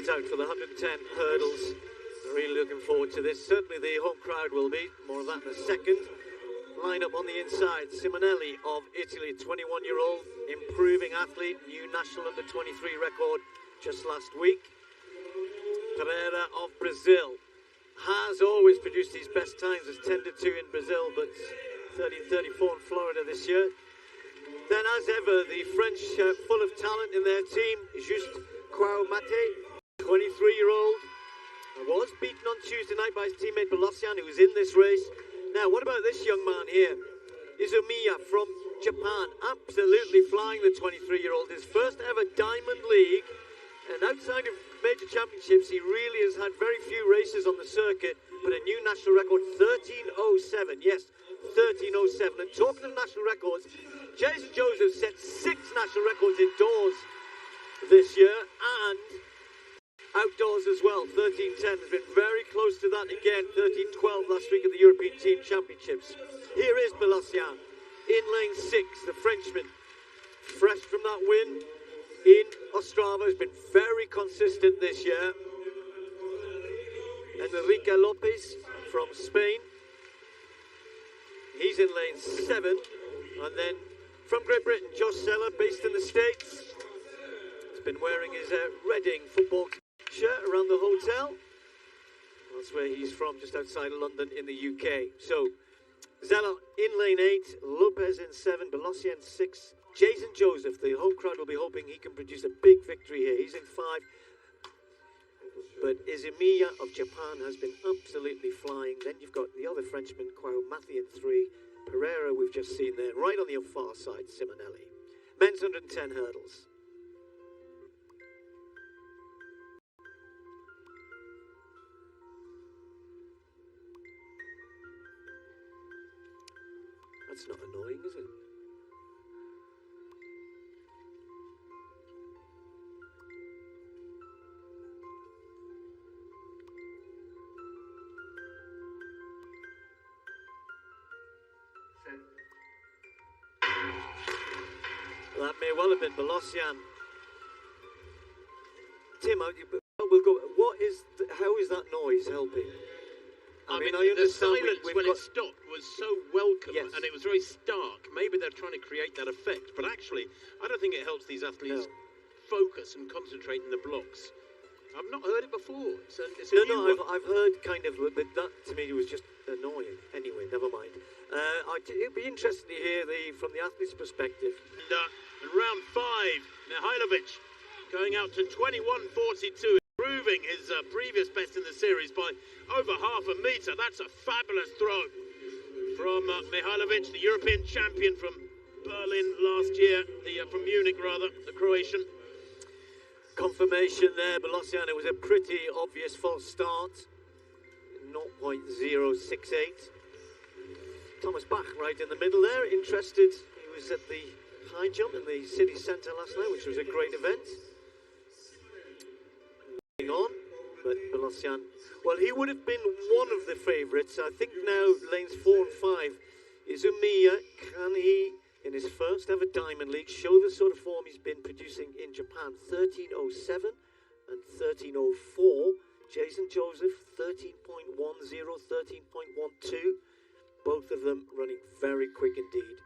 fans out for the 110 hurdles. Really looking forward to this. Certainly the home crowd will be. More of that in a second. Line up on the inside. Simonelli of Italy, 21-year-old, improving athlete, new national under-23 record just last week. Pereira of Brazil has always produced his best times, as 10-2 in Brazil, but 13:34 in Florida this year. Then, as ever, the French full of talent in their team, Just Mate, 23-year-old, was beaten on Tuesday night by his teammate Lausanne, who was in this race. Now, what about this young man here? Izumiya from Japan, absolutely flying, the 23-year-old, his first ever Diamond League, and outside of major championships, he really has had very few races on the circuit, but a new national record, 13:07, yes, 13:07. And talking of national records, Jason Joseph set 6 national records indoors this year and outdoors as well. 13:10 has been very close to that again. 13:12 last week at the European Team Championships. Here is Belassian in lane 6, the Frenchman, fresh from that win in Ostrava, has been very consistent this year. Enrique Lopez from Spain, he's in lane 7. And then from Great Britain, Josh Seller, based in the States. He's been wearing his Reading football shirt around the hotel. That's where he's from, just outside of London in the UK. So, Zeller in lane 8, Lopez in 7, Belossi in 6. Jason Joseph, the home crowd will be hoping he can produce a big victory here. He's in 5. But Izumiya of Japan has been absolutely flying. Then you've got the other Frenchman, Mathieu in 3. Pereira, we've just seen there. Right on the far side, Simonelli. Men's 110 hurdles. That's not annoying, is it? That may well have been Belassian. Tim, we'll go. How is that noise helping? I mean, the silence when it stopped was so welcome, yes, and it was very stark. Maybe they're trying to create that effect, but actually, I don't think it helps these athletes focus and concentrate in the blocks. I've not heard it before. It's a new one. I've heard kind of, but that to me was just annoying. Anyway, never mind. It'd be interesting to hear from the athlete's perspective. And round 5, Mihailovic going out to 21:42, improving his previous best in the series by over half a metre. That's a fabulous throw from Mihailovic, the European champion from Berlin last year, from Munich rather, the Croatian. Confirmation there, Belassian. It was a pretty obvious false start. 0.068. Thomas Bach right in the middle there, interested. He was at the high jump in the city centre last night, which was a great event. Moving on, but Belassian, well, he would have been one of the favourites. I think now lanes 4 and 5. Izumiya, can he, in his first ever Diamond League, show the sort of form he's been producing in Japan? 13:07 and 13:04. Jason Joseph, 13.10, 13.12. Both of them running very quick indeed.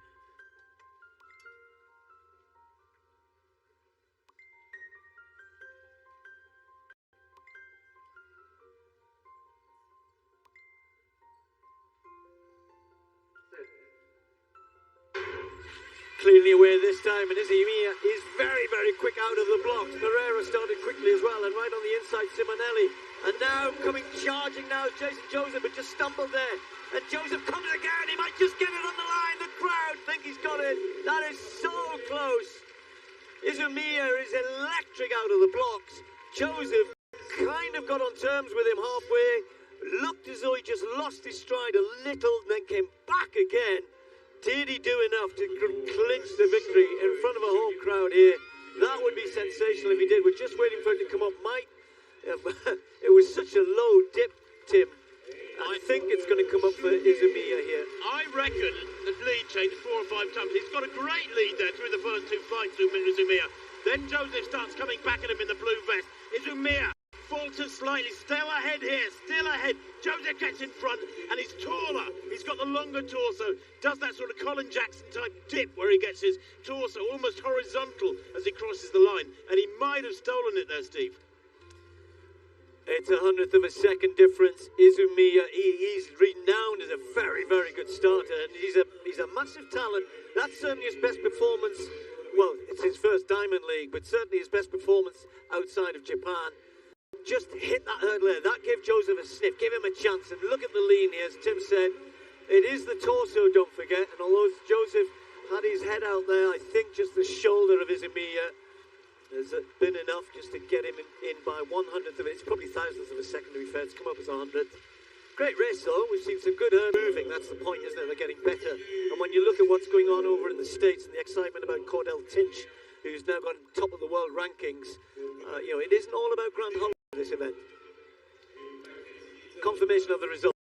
Cleanly away this time, and Izumiya is very, very quick out of the blocks. Pereira started quickly as well, and right on the inside, Simonelli. And now coming charging now is Jason Joseph, but just stumbled there. And Joseph comes again, he might just get it on the line. The crowd think he's got it. That is so close. Izumiya is electric out of the blocks. Joseph kind of got on terms with him halfway. Looked as though he just lost his stride a little, then came back again. Did he do enough to clinch the victory in front of a home crowd here? That would be sensational if he did. We're just waiting for it to come up. It was such a low dip, Tim. I think it's going to come up for Izumiya here. I reckon the lead changed 4 or 5 times. He's got a great lead there through the first 2 fights, Izumiya. Then Joseph starts coming back at him in the blue vest. Izumiya alters slightly, still ahead here, still ahead. Joseph gets in front, and he's taller. He's got the longer torso, does that sort of Colin Jackson type dip where he gets his torso almost horizontal as he crosses the line, and he might have stolen it there, Steve. It's 100th of a second difference. Izumiya, he's renowned as a very, very good starter, and he's a massive talent. That's certainly his best performance. Well, it's his first Diamond League, but certainly his best performance outside of Japan. Just hit that hurdle there. That gave Joseph a sniff, give him a chance. And look at the lean here, as Tim said. It is the torso, don't forget. And although Joseph had his head out there, I think just the shoulder of Izumiya has been enough just to get him in by 100th of it. It's probably thousandths of a second, to be fair, to come up as 100th. Great race, though. We've seen some good moving. That's the point, isn't it? They're getting better. And when you look at what's going on over in the States and the excitement about Cordell Tinch, who's now got top of the world rankings, it isn't all about Grand Hollow, this event. Confirmation of the result.